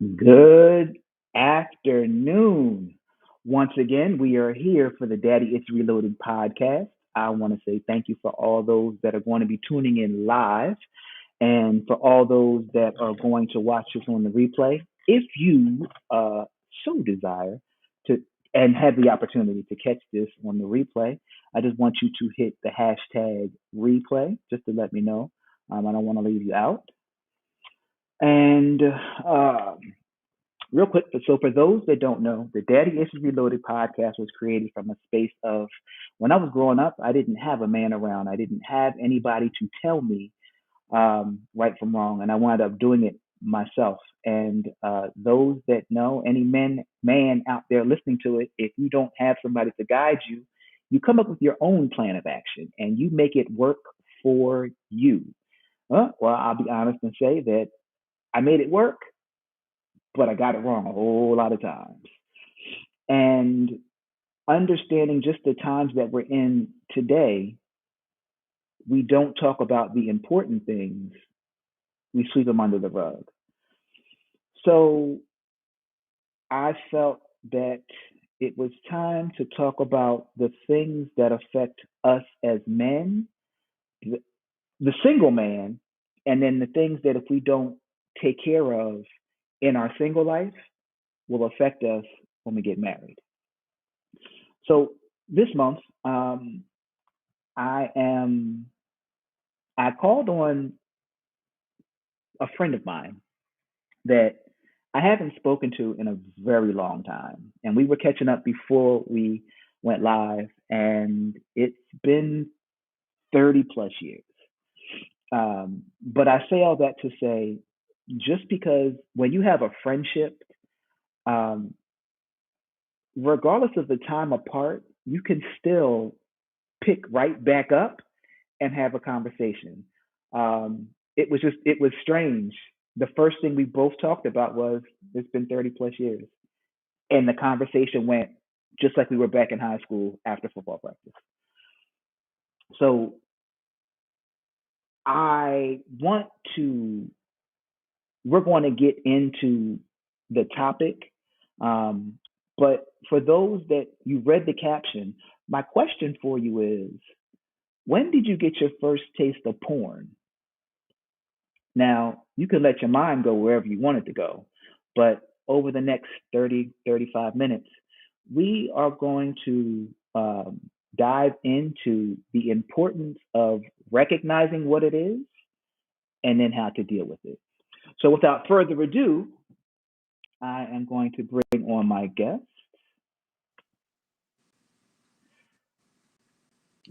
Good afternoon. Once again, we are here for the Daddy It's Reloaded podcast. I want to say thank you for all those that are going to be tuning in live and for all those that are going to watch this on the replay. If you so desire to and have the opportunity to catch this on the replay, I just want you to hit the hashtag replay just to let me know. I don't want to leave you out. And uh, real quick, so for those that don't know, the Daddy Issues Reloaded podcast was created from a space of when I was growing up, I didn't have a man around. I didn't have anybody to tell me right from wrong, and I wound up doing it myself. And those that know, any man out there listening to it, if you don't have somebody to guide you, you come up with your own plan of action and you make it work for you. Well, I'll be honest and say that I made it work, but I got it wrong a whole lot of times. And understanding just the times that we're in today, we don't talk about the important things, we sweep them under the rug. So I felt that it was time to talk about the things that affect us as men, the, the single man, and then the things that if we don't take care of in our single life will affect us when we get married. So this month, I am I called on a friend of mine that I haven't spoken to in a very long time, and we were catching up before we went live, and it's been 30 plus years. But I say all that to say, just because when you have a friendship, um, regardless of the time apart, you can still pick right back up and have a conversation. It was strange. The first thing we both talked about was it's been 30 plus years. And the conversation went just like we were back in high school after football practice. So I want to, we're going to get into the topic. Um, but for those that you read the caption, my question for you is, when did you get your first taste of porn? Now, you can let your mind go wherever you want it to go, but over the next 30, 35 minutes, we are going to dive into the importance of recognizing what it is and then how to deal with it. So, without further ado, I am going to bring on my guest.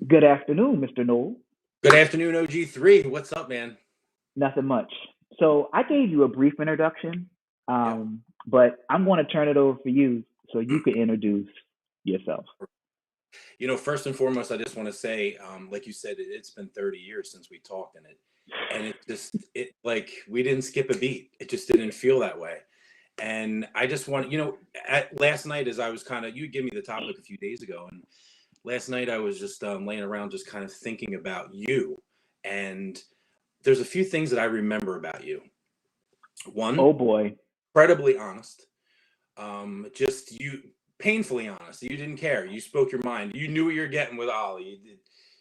Good afternoon, Mr. Noel. Good afternoon, OG3. What's up, man? Nothing much. So, I gave you a brief introduction, Yep. but I'm going to turn it over for you so you can introduce yourself. First and foremost, I just want to say, like you said, it's been 30 years since we talked, and it like we didn't skip a beat. It just didn't feel that way. And I just want, last night as I was you gave me the topic a few days ago, and last night I was just laying around, just kind of thinking about you, and there's a few things that I remember about you. One, Oh boy. incredibly honest. Just you painfully honest. You didn't care. You spoke your mind. You knew what you were getting with Ollie.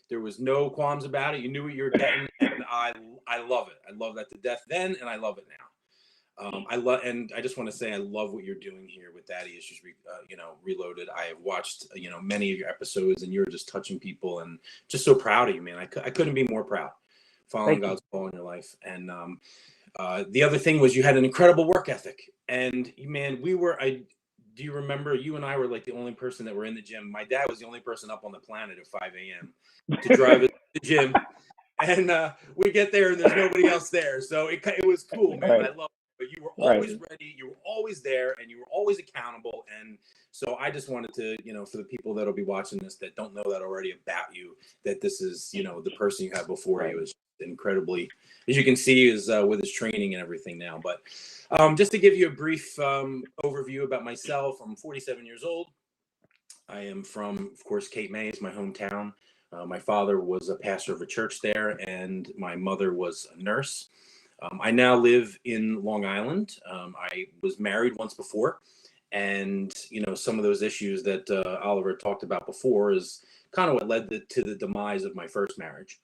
There was no qualms about it. You knew what you were getting, and I love it. I love that to death then, and I love it now. And I just want to say I love what you're doing here with Daddy Issues, Reloaded. I have watched many of your episodes, and you're just touching people, and just so proud of you, man. I couldn't be more proud. Following Thank you. God's call in your life, and the other thing was you had an incredible work ethic, and man, do you remember you and I were like the only person that were in the gym? My dad was the only person up on the planet at 5 a.m. to drive us to the gym, and we get there and there's nobody else there, so it was cool, man. I Right. love it. But you were Right. always ready, you were always there, and you were always accountable. And so I just wanted to, for the people that'll be watching this that don't know that already about you, that this is, the person you have before Right. you is incredibly, as you can see, is with his training and everything now. But just to give you a brief overview about myself, I'm 47 years old. I am from, of course, Cape May is my hometown. My father was a pastor of a church there, and my mother was a nurse. I now live in Long Island. I was married once before, and some of those issues that Oliver talked about before is kind of what led to the demise of my first marriage.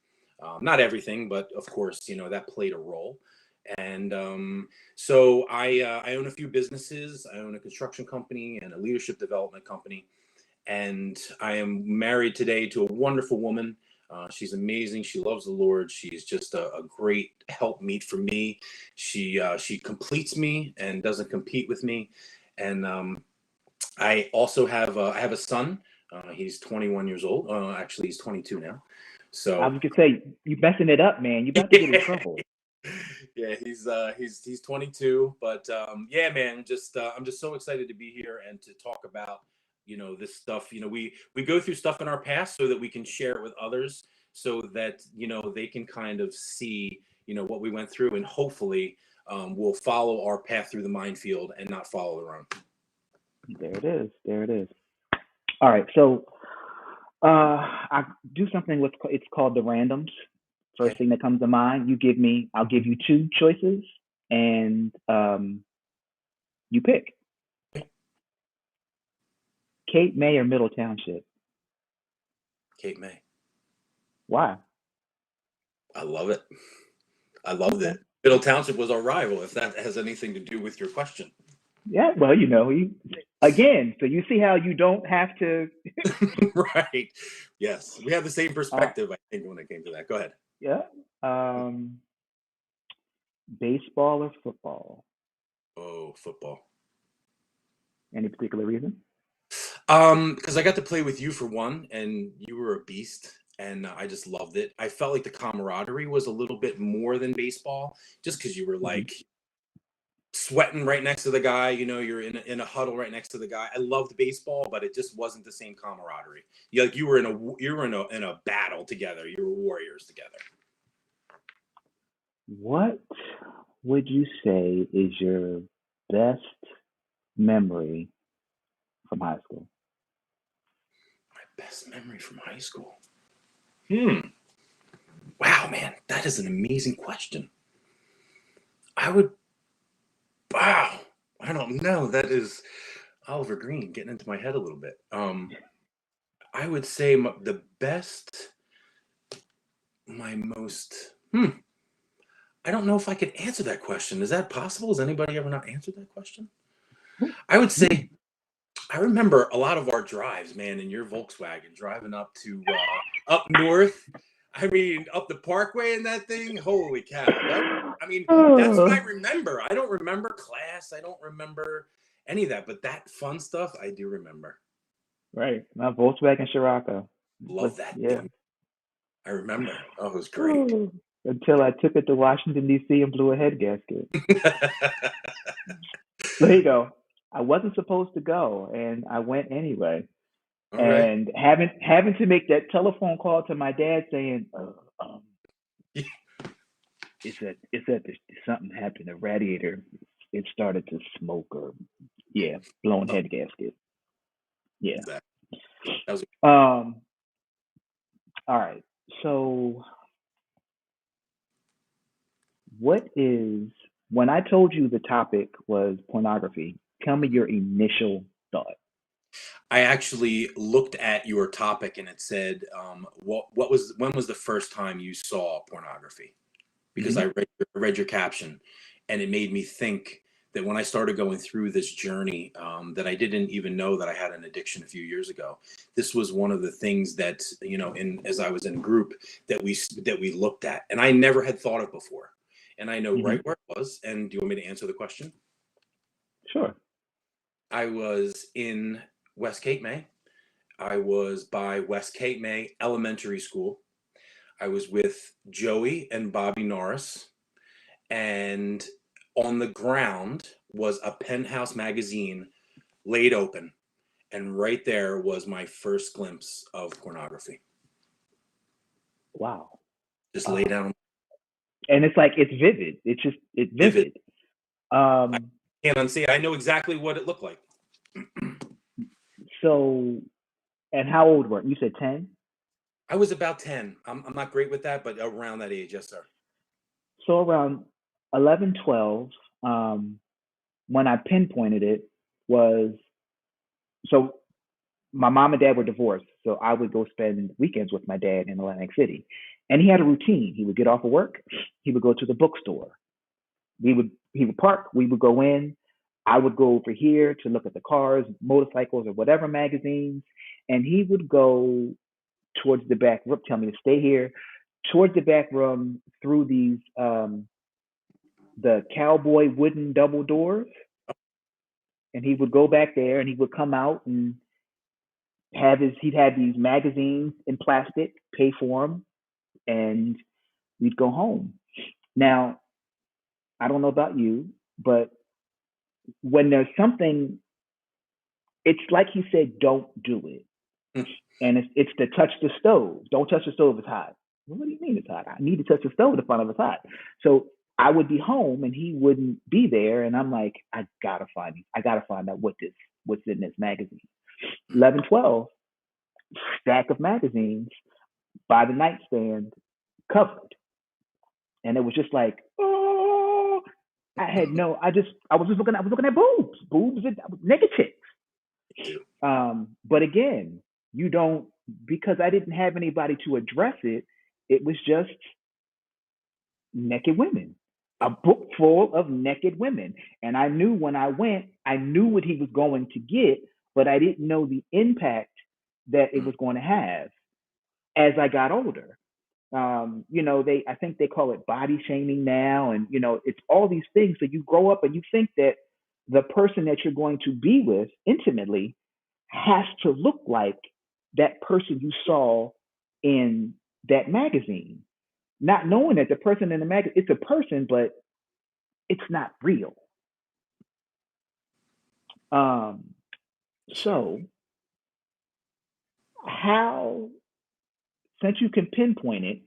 Not everything, but of course, that played a role. And so I own a few businesses. I own a construction company and a leadership development company. And I am married today to a wonderful woman. She's amazing. She loves the Lord. She's just a great helpmeet for me. She completes me and doesn't compete with me. And I also have I have a son. He's 21 years old. Actually, he's 22 now. I So was gonna say, you messing it up, man. You about to get in trouble. yeah, he's 22. But yeah, man, just I'm just so excited to be here and to talk about this stuff. We go through stuff in our past so that we can share it with others, so that they can kind of see what we went through, and hopefully we'll follow our path through the minefield and not follow their own. There it is. There it is. All right. So I do something with it's called the randoms. First Okay. thing that comes to mind, I'll give you two choices, and you pick Okay. Cape May or Middle Township. Cape May. Why? I love it. I loved Okay. it. Middle Township was our rival, if that has anything to do with your question. Yeah. Well, again. So you see how you don't have to. Right. Yes. We have the same Uh, perspective, I think, when it came to that. Go ahead. yeah. Um, Baseball or football? Oh, football. Any particular reason? Because I got to play with you for one, and you were a beast, and I just loved it. I felt like the camaraderie was a little bit more than baseball, just because you were Mm-hmm. like sweating right next to the guy. You're in a huddle right next to the guy. I loved baseball, but it just wasn't the same camaraderie. You were in a battle together. You were warriors together. What would you say is your best memory from high school? My best memory from high school. Hmm. Wow, man, that is an amazing question. I would. Wow. I don't know. That is Oliver Green getting into my head a little bit. I would say the best, my most. I don't know if I could answer that question. Is that possible? Has anybody ever not answered that question? I would say I remember a lot of our drives, man, in your Volkswagen, driving up to up north. I mean, up the Parkway in that thing. Holy cow! That's what I Oh, remember. I don't remember class. I don't remember any of that, but that fun stuff I do remember. right. My Volkswagen Scirocco. Love that Yeah. thing. I remember. Oh, it was great. Oh, until I took it to Washington D.C. and blew a head gasket. There you go. I wasn't supposed to go, and I went anyway. All right. And having to make that telephone call to my dad saying, it's that something happened. The radiator, it started to smoke, or yeah, blown Oh, head gasket. Yeah. that was Um. All right. So, what is when I told you the topic was pornography? Tell me your initial thought. I actually looked at your topic and it said, when was the first time you saw pornography? Because Hmm. I read your caption, and it made me think that when I started going through this journey, that I didn't even know that I had an addiction a few years ago. This was one of the things that as I was in group that we looked at, and I never had thought of before, and I know Hmm. right where it was. And do you want me to answer the question? Sure. I was in West Cape May. I was by West Cape May Elementary School. I was with Joey and Bobby Norris, and on the ground was a Penthouse magazine laid open, and right there was my first glimpse of pornography. Wow. Just lay Um, down, and it's vivid. It's vivid. vivid. I Um, can't unsee. I know exactly what it looked like. so, and how old were you? You said 10. I was about 10. I'm not great with that, but around that age, yes, sir. So around 11, 12, when I pinpointed it was, so my mom and dad were divorced, so I would go spend weekends with my dad in Atlantic City. And he had a routine. He would get off of work, he would go to the bookstore. He would park, we would go in. I would go over here to look at the cars, motorcycles, or whatever magazines, and he would go towards the back room, tell me to stay here, towards the back room through these the cowboy wooden double doors, and he would go back there and he would come out and he'd have these magazines in plastic, pay for them, and we'd go home. Now, I don't know about you, but when there's something, it's like he said, don't do it. And it's to touch the stove. Don't touch the stove, it's hot. Well, what do you mean it's hot? I need to touch the stove to find out it's hot. So I would be home and he wouldn't be there, and I'm like, I gotta find out what's in this magazine. 11, 12, stack of magazines by the nightstand, covered, and it was just like, oh, I was looking at boobs, and naked chicks. But again, you don't, because I didn't have anybody to address it. It was just naked women, a book full of naked women. And I knew when I went, I knew what he was going to get, but I didn't know the impact that it was going to have as I got older. I think they call it body shaming now, and it's all these things. So you grow up and you think that the person that you're going to be with intimately has to look like that person you saw in that magazine, not knowing that the person in the magazine, it's a person, but it's not real. So how, since you can pinpoint it,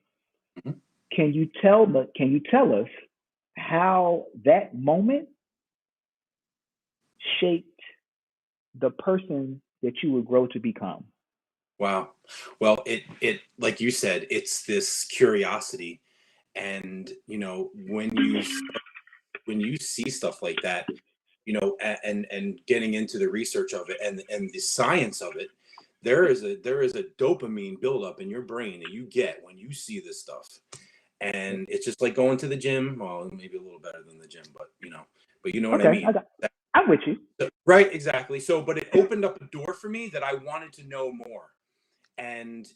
can you tell us how that moment shaped the person that you would grow to become? Wow. Well, it like you said, it's this curiosity, and when you see stuff like that, and getting into the research of it and the science of it, there is a dopamine buildup in your brain that you get when you see this stuff, and it's just like going to the gym. Well, maybe a little better than the gym, but you know what I Okay, mean. I'm with you. Right, exactly. So, but it opened up a door for me that I wanted to know more. And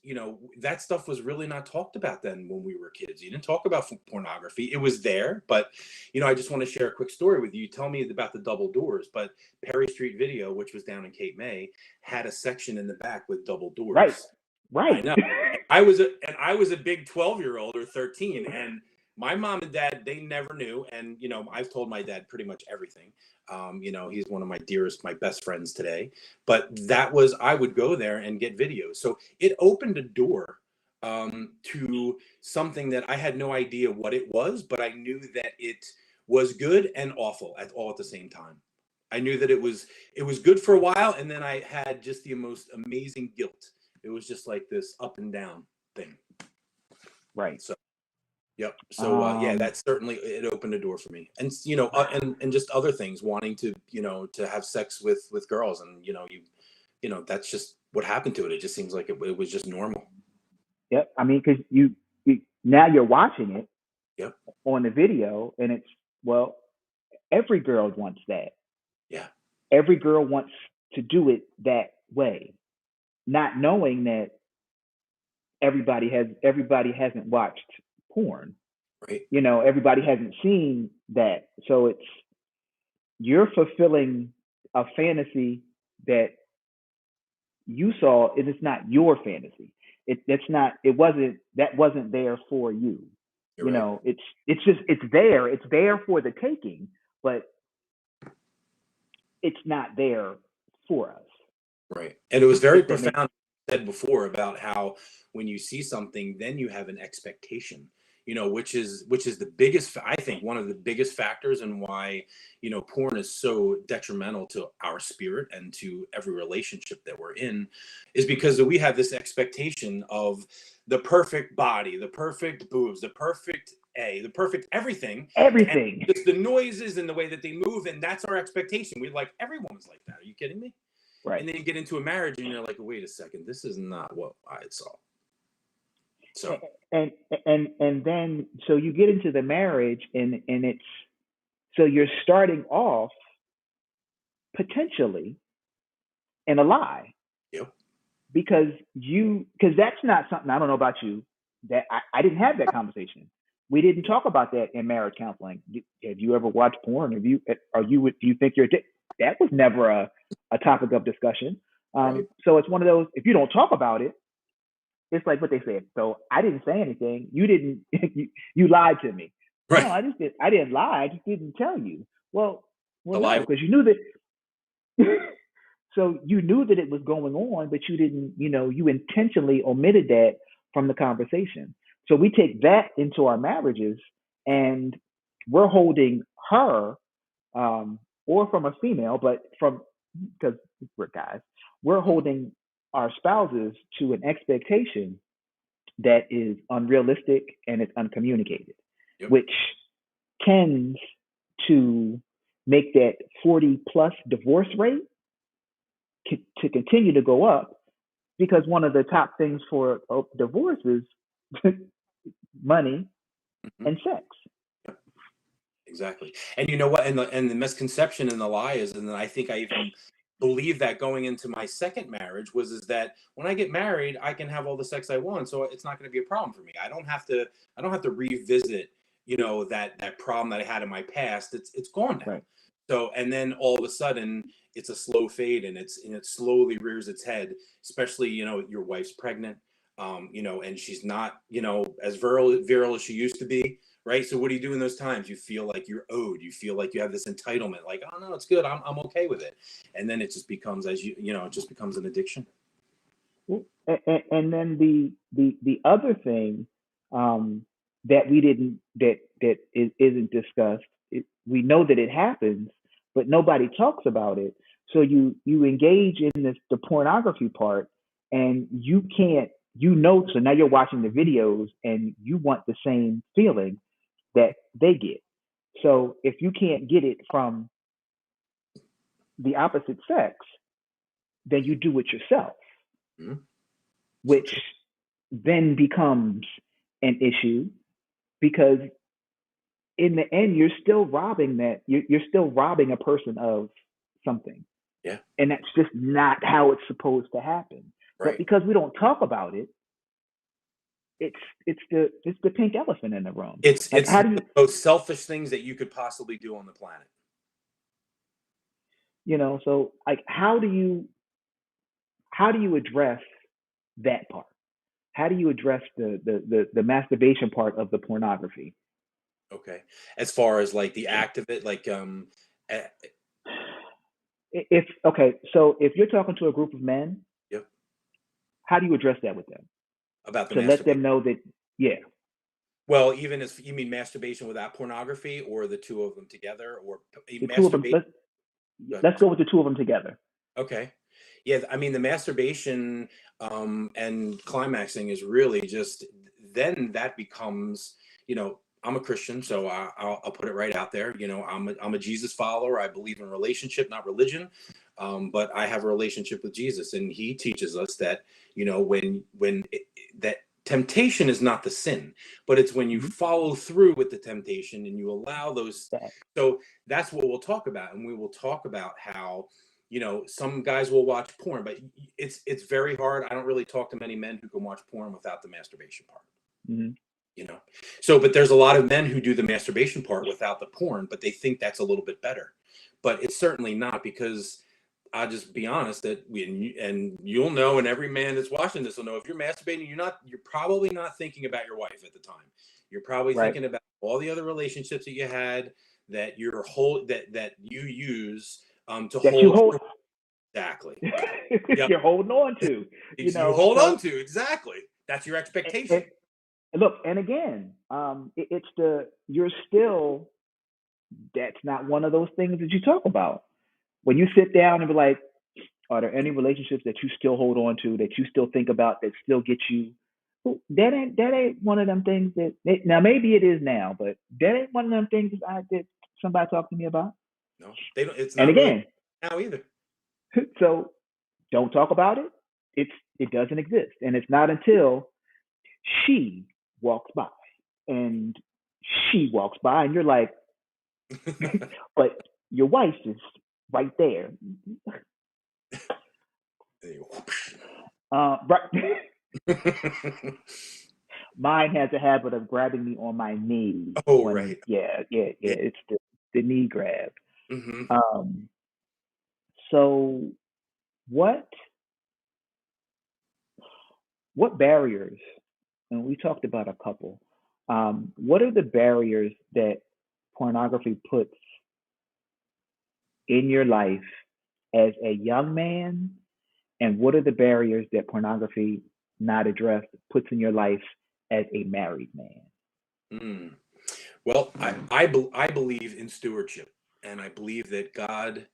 that stuff was really not talked about then when we were kids. You didn't talk about pornography. It was there, but I just want to share a quick story with you. Tell me about the double doors. But Perry Street Video, which was down in Cape May, had a section in the back with double Right, doors. I right. know. I was a big 12-year-old or 13, and my mom and dad, they never knew. And I've told my dad pretty much everything. He's one of my dearest, my best friends today. But I would go there and get videos. So it opened a door to something that I had no idea what it was, but I knew that it was good and awful all at the same time. I knew that it was good for a while, and then I had just the most amazing guilt. It was just like this up and down thing. Right. So, yep. So, yeah, that certainly, it opened a door for me, and and just other things, wanting to to have sex with girls, and that's just what happened to it. It just seems like it was just normal. Yep. I mean, because now you're watching it Yep. on the video, and it's, well, every girl wants that. Yeah. Every girl wants to do it that way, not knowing that everybody hasn't watched porn. Right. Everybody hasn't seen that. So you're fulfilling a fantasy that you saw, and it's not your fantasy. That wasn't there for you. You're right. It's there for the taking, but it's not there for us. Right. And it was very If that makes profound, said before, about how when you see something, then you have an expectation, which is the biggest, I think, one of the biggest factors in why, porn is so detrimental to our spirit and to every relationship that we're in, is because we have this expectation of the perfect body, the perfect boobs, the perfect the perfect everything. Everything. And just the noises and the way that they move, and that's our expectation. We like every woman's like that. Are you kidding me? Right. And then you get into a marriage and you're like, wait a second, this is not what I saw. So and then so you get into the marriage and it's so you're starting off potentially in a lie. Yep. Because that's not something, I don't know about you, that I didn't have that conversation. We didn't talk about that in marriage counseling. Have you ever watched porn? Do you think you're that was never a topic of discussion. Right. So it's one of those, if you don't talk about it, it's like what they said. So I didn't say anything. You didn't, you lied to me. Right. No, I didn't lie. I just didn't tell you. Well, The no, lie. because you knew that. So you knew that it was going on, but you didn't, you intentionally omitted that from the conversation. So we take that into our marriages, and we're holding her, or from a female, but because we're guys, we're holding our spouses to an expectation that is unrealistic and it's uncommunicated, Yep. which tends to make that 40 plus divorce rate to continue to go up, because one of the top things for divorce is money and sex. Exactly. And you know what? And the misconception and the lie is, and I think I even believe that going into my second marriage is that when I get married, I can have all the sex I want, so it's not going to be a problem for me. I don't have to revisit, that problem that I had in my past. It's gone now. Right. So, and then all of a sudden it's a slow fade, and it slowly rears its head, especially, your wife's pregnant, and she's not, as virile as she used to be. Right. So what do you do in those times? You feel like you're owed. You feel like you have this entitlement, like, oh no, it's good. I'm okay with it. And then it just becomes, it just becomes an addiction. And then the other thing, that we didn't, that isn't discussed, we know that it happens, but nobody talks about it. So you engage in the pornography part, and you can't, so now you're watching the videos and you want the same feeling that they get. So if you can't get it from the opposite sex, then you do it yourself, Mm-hmm. which then becomes an issue, because in the end you're still robbing a person of something. Yeah. And that's just not how it's supposed to happen. Right. But because we don't talk about it, it's the pink elephant in the room. It's how do the most selfish things that you could possibly do on the planet. So like how do you address that part? How do you address the masturbation part of the pornography? Okay. As far as like the act of it, like so if you're talking to a group of men, yep. How do you address that with them? About the to let them know that, yeah. Well, even if you mean masturbation without pornography, or the two of them together, or The two of them, let's go with the two of them together. Okay. Yeah, I mean, the masturbation and climaxing is really just, then that becomes, I'm a Christian, so I'll put it right out there. I'm a Jesus follower. I believe in relationship, not religion. But I have a relationship with Jesus, and he teaches us that, that temptation is not the sin, but it's when you follow through with the temptation and you allow those. So that's what we'll talk about. And we will talk about how, some guys will watch porn, but it's very hard. I don't really talk to many men who can watch porn without the masturbation part. So, but there's a lot of men who do the masturbation part without the porn, but they think that's a little bit better. But it's certainly not, because I'll just be honest that and you'll know, and every man that's watching this will know, if you're masturbating, you're probably not thinking about your wife at the time. You're probably thinking about all the other relationships that you had, that that you use to hold. Exactly. You're holding on to. You hold on to, exactly. That's your expectation. And look, and again, you're still, that's not one of those things that you talk about. When you sit down and be like, are there any relationships that you still hold on to, that you still think about, that still get you That ain't one of them things that now maybe it is now, but that ain't one of them things that somebody talked to me about. No, they don't. It's And not really again, now either. so don't talk about it. It doesn't exist, and it's not until she walks by, and she walks by, and you're like, but your wife is right there. Right. Mine has a habit of grabbing me on my knees Oh, when, right. yeah. It's the knee grab. Hmm. Um, so what what barriers? And we talked about a couple. What are the barriers that pornography puts in your life as a young man, and what are the barriers that pornography not addressed puts in your life as a married man? Mm. Well, I believe in stewardship, and I believe that God,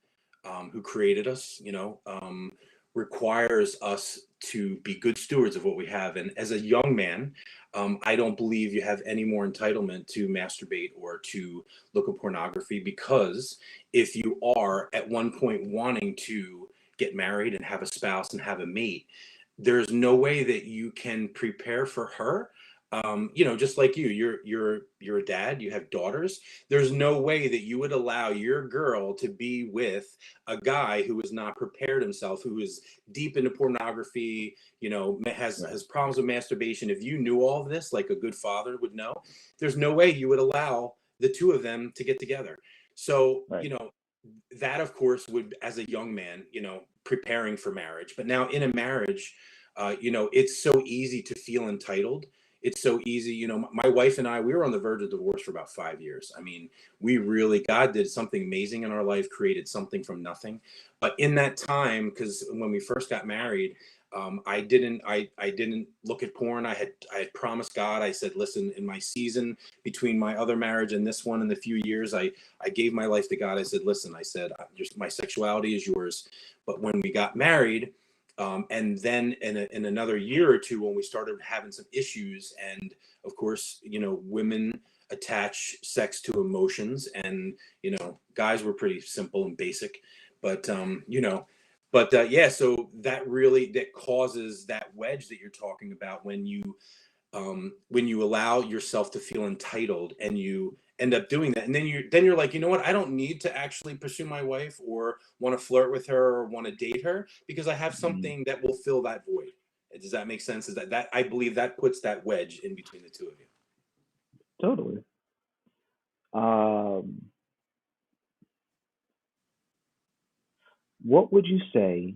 who created us, requires us to be good stewards of what we have. And as a young man, I don't believe you have any more entitlement to masturbate or to look at pornography, because if you are at one point wanting to get married and have a spouse and have a mate, there's no way that you can prepare for her. Just like you're a dad, you have daughters. There's no way that you would allow your girl to be with a guy who is not prepared himself, who is deep into pornography, Right, has problems with masturbation. If you knew all of this, like a good father would know, there's no way you would allow the two of them to get together. So, right. that of course would, as a young man, preparing for marriage. But now in a marriage, it's so easy to feel entitled. It's so easy. My wife and I, we were on the verge of divorce for about 5 years. I mean, God did something amazing in our life, created something from nothing. But in that time, because when we first got married, I didn't look at porn. I had promised God. I said, listen, in my season between my other marriage and this one, in the few years, I gave my life to God. I said, listen, I said, just my sexuality is yours. But when we got married, and then in another year or two, when we started having some issues, and of course, women attach sex to emotions, and guys were pretty simple and basic, but yeah, so that causes that wedge that you're talking about, when you allow yourself to feel entitled and you end up doing that, and then you're like, you know what, I don't need to actually pursue my wife or want to flirt with her or want to date her, because I have Mm, something that will fill that void. Does that make sense? Is that I believe that puts that wedge in between the two of you. totally. Um, what would you say?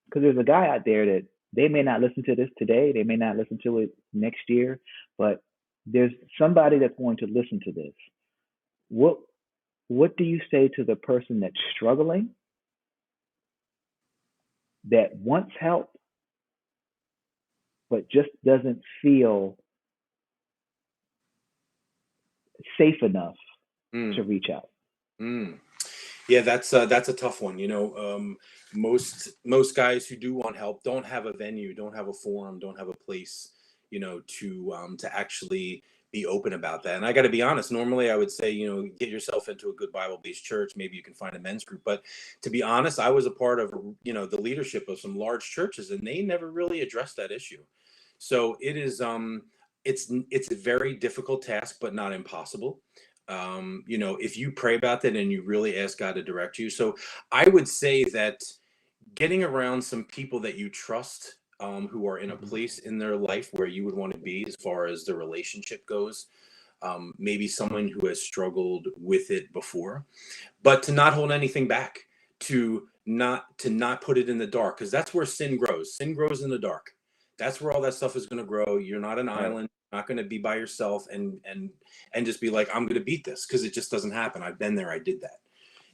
Because there's a guy out there that they may not listen to this today, they may not listen to it next year, but there's somebody that's going to listen to this. What What do you say to the person that's struggling, that wants help, but just doesn't feel safe enough to Mm, reach out? mm. Yeah, that's a tough one. Most guys who do want help don't have a venue, don't have a forum, don't have a place, to actually be open about that. And I got to be honest. Normally, I would say, get yourself into a good Bible-based church. Maybe you can find a men's group. But to be honest, I was a part of, the leadership of some large churches, and they never really addressed that issue. So it's a very difficult task, but not impossible. If you pray about that and you really ask God to direct you. So I would say that getting around some people that you trust, who are in a Mm-hmm. place in their life where you would want to be as far as the relationship goes, maybe someone who has struggled with it before, but to not hold anything back, to not put it in the dark, because that's where sin grows. Sin grows in the dark. That's where all that stuff is going to grow. You're not an Right. island. You're not going to be by yourself and just be like, I'm going to beat this, because it just doesn't happen. I've been there. I did that.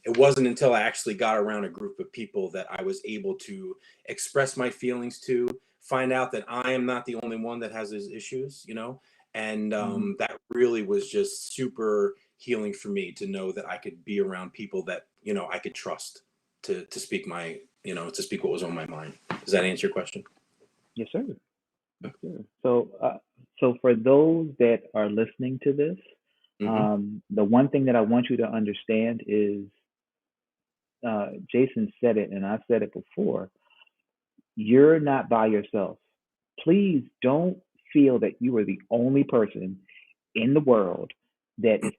It wasn't until I actually got around a group of people that I was able to express my feelings to, find out that I am not the only one that has these issues, and Mm-hmm. that really was just super healing for me, to know that I could be around people that I could trust to speak what was on my mind. Does that answer your question? Yes, sir. Yes, sir. So for those that are listening to this, Mm-hmm. the one thing that I want you to understand is, Jason said it, and I've said it before. You're not by yourself. Please don't feel that you are the only person in the world that is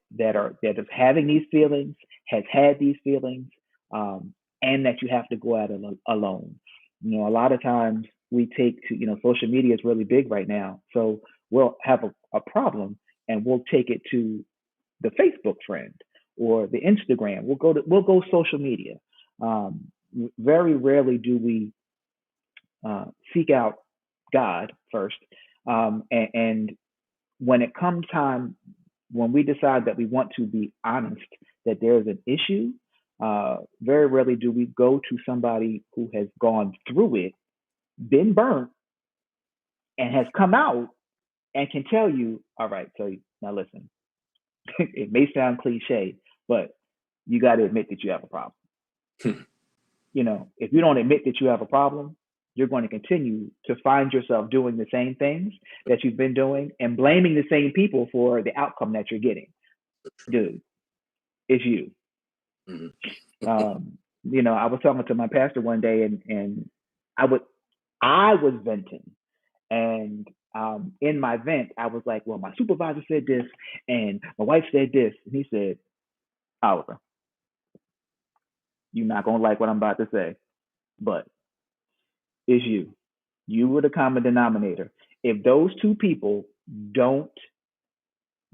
having these feelings, has had these feelings, and that you have to go at it alone. A lot of times we take to social media is really big right now, so we'll have a problem and we'll take it to the Facebook friend or the Instagram. We'll go social media. Very rarely do we seek out God first, and when it comes time when we decide that we want to be honest that there is an issue, very rarely do we go to somebody who has gone through it, been burnt, and has come out and can tell you, all right, so now listen, it may sound cliche, but you got to admit that you have a problem. If you don't admit that you have a problem, you're going to continue to find yourself doing the same things that you've been doing and blaming the same people for the outcome that you're getting. Dude, it's you. Mm-hmm. I was talking to my pastor one day, and I was venting, and in my vent, I was like, "Well, my supervisor said this, and my wife said this," and he said, "Oliver, you're not gonna like what I'm about to say, but it's you. You were the common denominator. If those two people don't,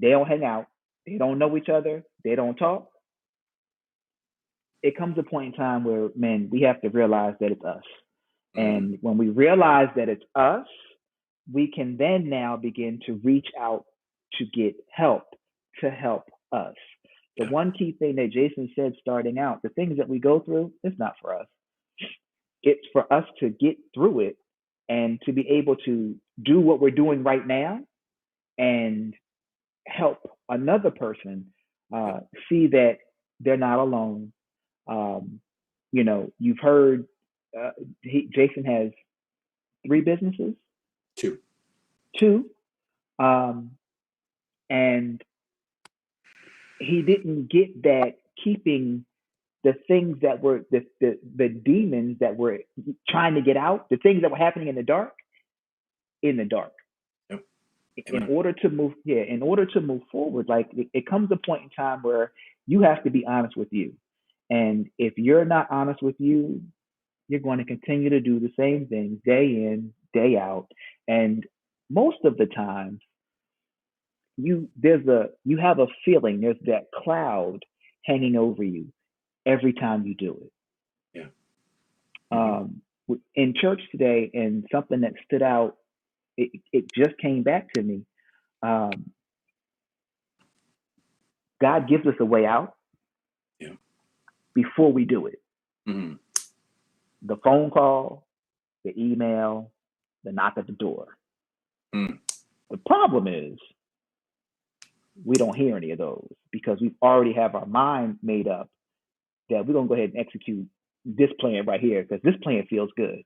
they don't hang out, they don't know each other, they don't talk, it comes a point in time where, man, we have to realize that it's us. Mm-hmm. And when we realize that it's us, we can then now begin to reach out to get help to help us. The Yeah. one key thing that Jason said starting out, the things that we go through, it's not for us. It's for us to get through it and to be able to do what we're doing right now and help another person see that they're not alone. Um, you've heard Jason has 3 businesses, Two. two, um, and he didn't get that keeping the things that were the demons that were trying to get out, the things that were happening in the dark. Yep. In Amen. order to move, yeah, in order to move forward, like it comes a point in time where you have to be honest with you, and if you're not honest with you, you're going to continue to do the same things day in, day out. And most of the time, you have a feeling, there's that cloud hanging over you every time you do it. Yeah. Mm-hmm. In church today, and something that stood out, it just came back to me. Um, God gives us a way out Yeah. before we do it. Mm-hmm. The phone call, the email, the knock at the door. Mm. The problem is we don't hear any of those because we already have our mind made up that we're going to go ahead and execute this plan right here because this plan feels good.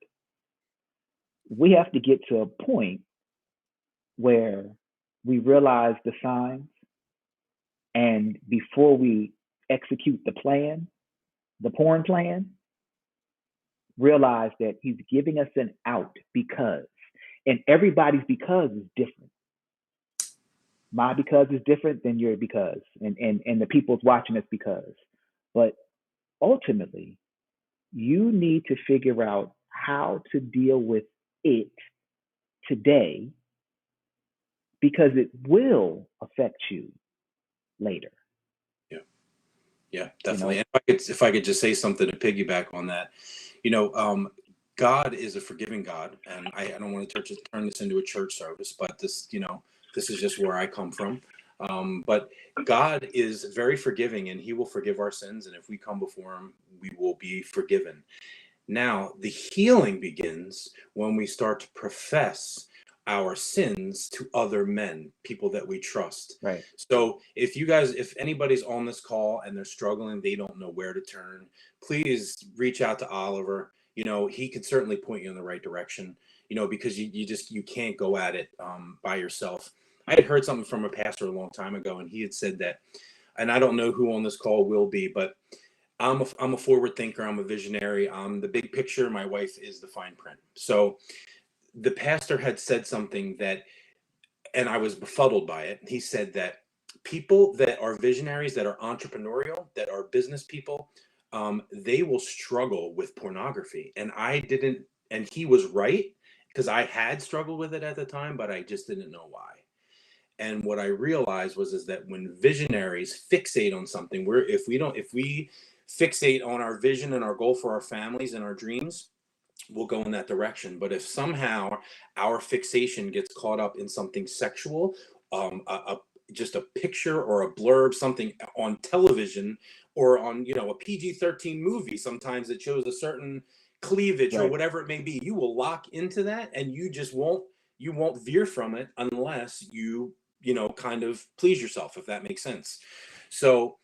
We have to get to a point where we realize the signs, and before we execute the plan, the porn plan, realize that he's giving us an out because, and everybody's because is different. My because is different than your because, and the people's watching us because. But ultimately, you need to figure out how to deal with it today because it will affect you later. Yeah. Yeah, You definitely. know, And if I could just say something to piggyback on that, you know, God is a forgiving God, and I don't want to turn this into a church service, but this is just where I come from. But God is very forgiving, and He will forgive our sins, and if we come before Him, we will be forgiven. Now, the healing begins when we start to profess our sins to other men, people that we trust. right? So if anybody's on this call and they're struggling, they don't know where to turn, please reach out to Oliver. he could certainly point you in the right direction, because you can't go at it by yourself. I had heard something from a pastor a long time ago, and he had said that, and I don't know who on this call will be, but I'm a forward thinker. I'm a visionary. I'm the big picture. My wife is the fine print. So the pastor had said something that, and I was befuddled by it. He said that people that are visionaries, that are entrepreneurial, that are business people, they will struggle with pornography. And he was right, because I had struggled with it at the time, but I just didn't know why. And what I realized is that when visionaries fixate on something, if we fixate on our vision and our goal for our families and our dreams, we'll go in that direction. But if somehow our fixation gets caught up in something sexual, just a picture or a blurb, something on television, or on a PG-13 movie, sometimes it shows a certain cleavage or Right. whatever it may be, you will lock into that, and you won't veer from it unless kind of please yourself, if that makes sense. So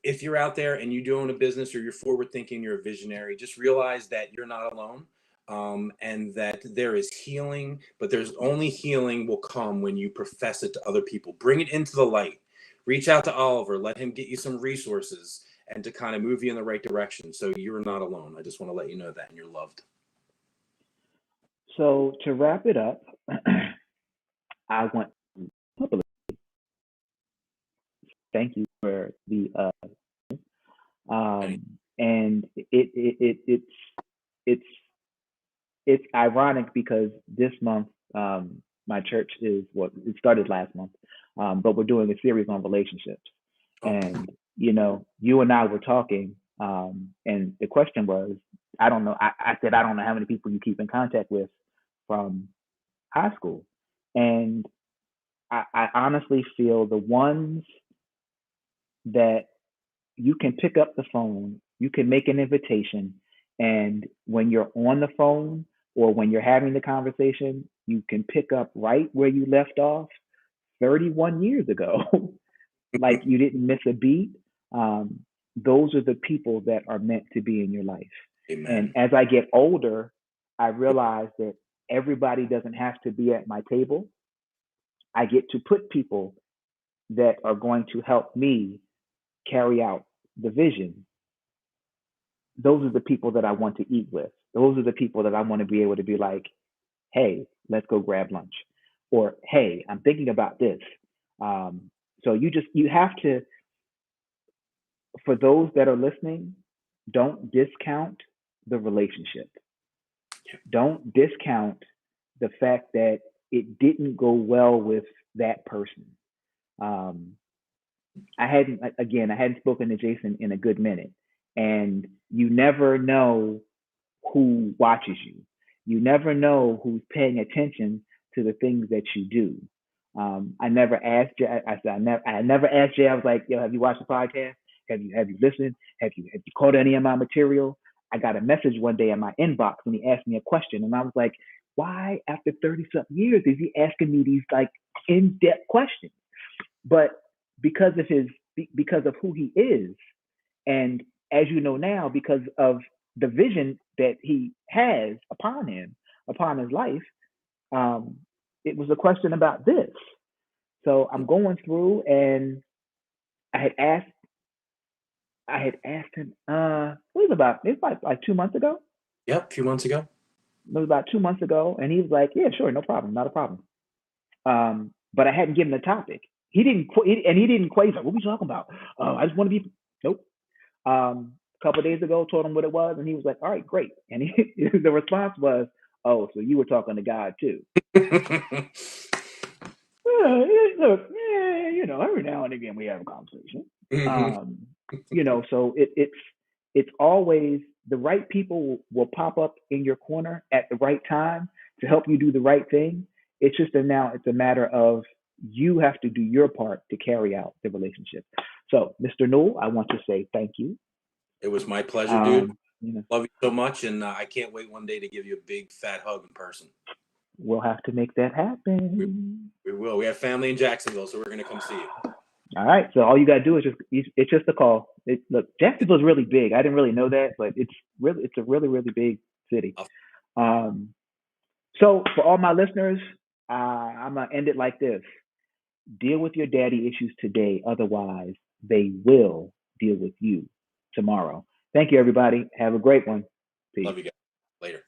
if you're out there and you do own a business, or you're forward thinking, you're a visionary, just realize that you're not alone, and that there is healing, but there's only healing will come when you profess it to other people. Bring it into the light. Reach out to Oliver, let him get you some resources, and to kind of move you in the right direction. So you're not alone. I just want to let you know that, and you're loved. So to wrap it up, I want to thank you for the and it's it's ironic because this month my church it started last month, but we're doing a series on relationships. And you and I were talking, and the question was, I don't know. I said I don't know how many people you keep in contact with from high school, and I honestly feel the ones that you can pick up the phone, you can make an invitation, and when you're on the phone or when you're having the conversation, you can pick up right where you left off 31 years ago, like you didn't miss a beat. Um, those are the people that are meant to be in your life. And Amen. as I get older, I realize that everybody doesn't have to be at my table. I get to put people that are going to help me carry out the vision. Those are the people that I want to eat with. Those are the people that I want to be able to be like, hey, let's go grab lunch. Or, hey, I'm thinking about this. So you have to, for those that are listening, don't discount the relationship. Don't discount the fact that it didn't go well with that person. Um, I hadn't spoken to Jason in a good minute, and you never know who watches you. You never know who's paying attention to the things that you do. I never asked Jay. I never asked Jay. I was like, "Yo, have you watched the podcast? Have you listened? Have you caught any of my material?" I got a message one day in my inbox, and he asked me a question, and I was like, "Why, after 30-something years, is he asking me these like in-depth questions?" But because of because of who he is, and as you know now, because of the vision that he has upon his life, um, it was a question about this. So I'm going through, and I had asked, him. It was like 2 months ago. Yep, a few months ago. It was about 2 months ago, and he was like, "Yeah, sure, no problem, not a problem." But I hadn't given the topic. He didn't quite. He's like, "What are we talking about?" I just want to be. Nope. A couple of days ago, told him what it was, and he was like, "All right, great." And the response was, "Oh, so you were talking to God too?" Look, every now and again we have a conversation. So it's always the right people will pop up in your corner at the right time to help you do the right thing. It's just now it's a matter of you have to do your part to carry out the relationship. So, Mr. Newell, I want to say thank you. It was my pleasure, dude. You know, Love you so much, and I can't wait one day to give you a big fat hug in person. we'll have to make that happen. We will. We have family in Jacksonville, so we're going to come see you. All right. So all you gotta do is it's just a call. Look, Jacksonville's really big. I didn't really know that, but it's a really really big city. So for all my listeners, I'm gonna end it like this: deal with your daddy issues today, otherwise they will deal with you tomorrow. Thank you, everybody. Have a great one. Peace. Love you guys. Later.